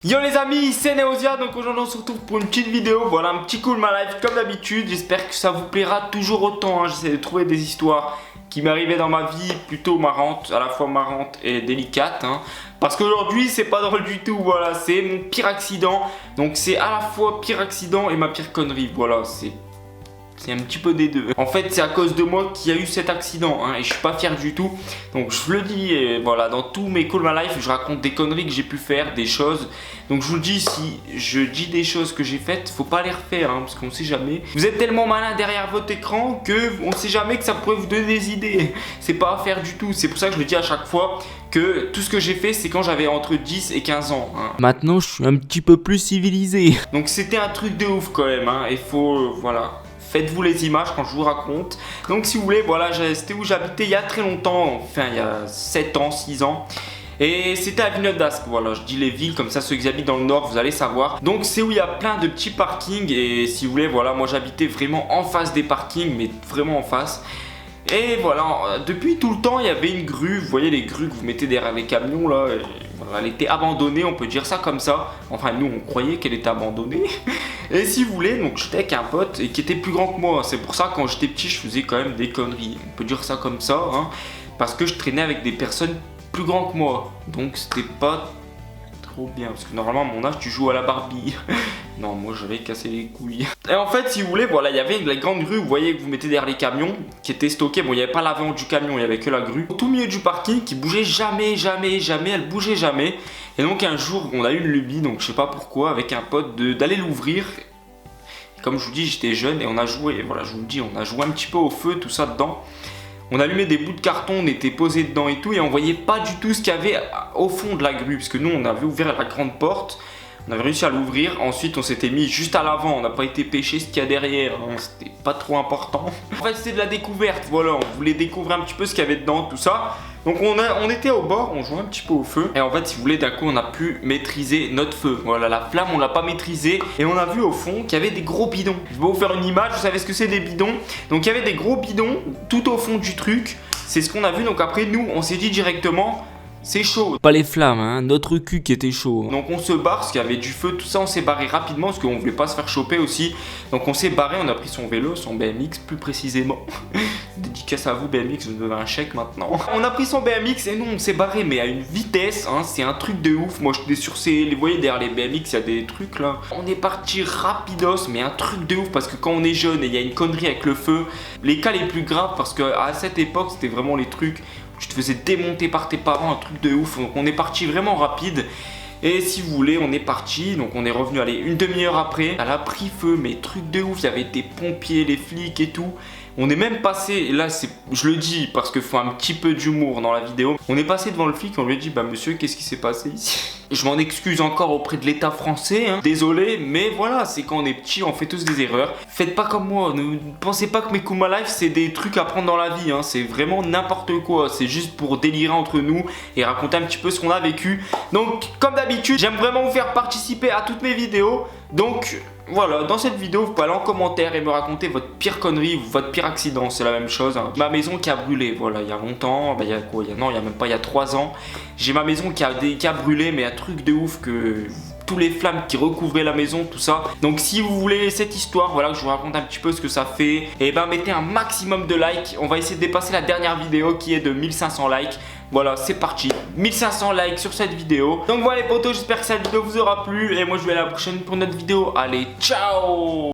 Yo les amis, c'est Neosia, donc aujourd'hui on se retrouve pour une petite vidéo, voilà un petit cool my life comme d'habitude, j'espère que ça vous plaira toujours autant, hein. J'essaie de trouver des histoires qui m'arrivaient dans ma vie plutôt marrantes, à la fois marrantes et délicates, hein. Parce qu'aujourd'hui c'est pas drôle du tout, voilà, c'est mon pire accident, donc c'est à la fois pire accident et ma pire connerie, voilà, c'est un petit peu des deux. En fait, c'est à cause de moi qu'il y a eu cet accident, hein, et je suis pas fier du tout. Donc je le dis, et voilà, dans tous mes Cool My Life, je raconte des conneries que j'ai pu faire, des choses. Donc je vous le dis, si je dis des choses que j'ai faites, faut pas les refaire, hein, parce qu'on sait jamais. Vous êtes tellement malin derrière votre écran que on sait jamais que ça pourrait vous donner des idées. C'est pas à faire du tout. C'est pour ça que je le dis à chaque fois que tout ce que j'ai fait, c'est quand j'avais entre 10 et 15 ans. Hein. Maintenant, je suis un petit peu plus civilisé. Donc c'était un truc de ouf quand même, hein, et faut, voilà. Faites-vous les images quand je vous raconte. Donc si vous voulez, voilà, c'était où j'habitais il y a très longtemps, enfin il y a 7 ans, 6 ans. Et c'était à Villeneuve d'Ascq, voilà, je dis les villes, comme ça ceux qui habitent dans le nord, vous allez savoir. Donc c'est où il y a plein de petits parkings et si vous voulez, voilà, moi j'habitais vraiment en face des parkings, mais vraiment en face. Et voilà, depuis tout le temps, il y avait une grue, vous voyez les grues que vous mettez derrière les camions là, et voilà, elle était abandonnée, on peut dire ça comme ça. Enfin nous on croyait qu'elle était abandonnée. Et si vous voulez, donc j'étais avec un pote et qui était plus grand que moi. C'est pour ça quand j'étais petit, je faisais quand même des conneries. On peut dire ça comme ça, hein, parce que je traînais avec des personnes plus grands que moi. Donc c'était pas trop bien, parce que normalement à mon âge tu joues à la Barbie. Non, moi j'avais cassé les couilles. Et en fait, si vous voulez, voilà, il y avait la grande grue, vous voyez, que vous mettez derrière les camions, qui était stockée. Bon, il n'y avait pas l'avant du camion, il n'y avait que la grue. Au tout milieu du parking, qui bougeait jamais, elle bougeait jamais. Et donc un jour, on a eu une lubie, donc je sais pas pourquoi, avec un pote, d'aller l'ouvrir. Comme je vous dis, j'étais jeune et on a joué, voilà, je vous le dis, on a joué un petit peu au feu, tout ça dedans. On allumait des bouts de carton, on était posé dedans et tout, et on voyait pas du tout ce qu'il y avait au fond de la grue, parce que nous, on avait ouvert la grande porte. On avait réussi à l'ouvrir, ensuite on s'était mis juste à l'avant, on n'a pas été pêcher ce qu'il y a derrière, hein. C'était pas trop important. En fait c'était de la découverte, voilà, on voulait découvrir un petit peu ce qu'il y avait dedans, tout ça. Donc on était au bord, on jouait un petit peu au feu. Et en fait si vous voulez, d'un coup on a pu maîtriser notre feu. Voilà, la flamme on l'a pas maîtrisée. Et on a vu au fond qu'il y avait des gros bidons. Je vais vous faire une image, vous savez ce que c'est des bidons. Donc il y avait des gros bidons tout au fond du truc. C'est ce qu'on a vu, donc après nous on s'est dit directement... C'est chaud. Pas les flammes, hein, notre cul qui était chaud. Donc on se barre parce qu'il y avait du feu, tout ça, on s'est barré rapidement parce qu'on voulait pas se faire choper aussi. Donc on s'est barré, on a pris son vélo, son BMX plus précisément. Dédicace à vous BMX, vous me donnez un chèque maintenant. On a pris son BMX et nous on s'est barré mais à une vitesse, hein, c'est un truc de ouf. Moi j'étais sur ces, vous voyez derrière les BMX il y a des trucs là. On est parti rapidos mais un truc de ouf parce que quand on est jeune et il y a une connerie avec le feu, les cas les plus graves parce que à cette époque c'était vraiment les trucs... Tu te faisais démonter par tes parents, un truc de ouf. Donc on est parti vraiment rapide. Et si vous voulez, on est parti. Donc on est revenu, allez, une demi-heure après. Elle a pris feu, mais truc de ouf. Il y avait des pompiers, les flics et tout. On est même passé, et là je le dis parce qu'il faut un petit peu d'humour dans la vidéo. On est passé devant le flic, on lui a dit bah monsieur, qu'est-ce qui s'est passé ici? Je m'en excuse encore auprès de l'État français, hein. Désolé, mais voilà, c'est quand on est petit, on fait tous des erreurs. Faites pas comme moi, ne pensez pas que mes Cool My Life c'est des trucs à prendre dans la vie, hein. C'est vraiment n'importe quoi, c'est juste pour délirer entre nous et raconter un petit peu ce qu'on a vécu. Donc comme d'habitude, j'aime vraiment vous faire participer à toutes mes vidéos. Donc voilà, dans cette vidéo, vous pouvez aller en commentaire et me raconter votre pire connerie ou votre pire accident, c'est la même chose, hein. Ma maison qui a brûlé, voilà, il y a longtemps, bah il y a quoi, non, il y a même pas, il y a 3 ans. J'ai ma maison qui a brûlé, mais un truc de ouf que... tous les flammes qui recouvraient la maison, tout ça. Donc si vous voulez cette histoire, voilà, que je vous raconte un petit peu ce que ça fait, et ben mettez un maximum de likes. On va essayer de dépasser la dernière vidéo qui est de 1500 likes. Voilà, c'est parti. 1500 likes sur cette vidéo. Donc voilà les potos, j'espère que cette vidéo vous aura plu. Et moi je vous dis à la prochaine pour notre vidéo. Allez, ciao!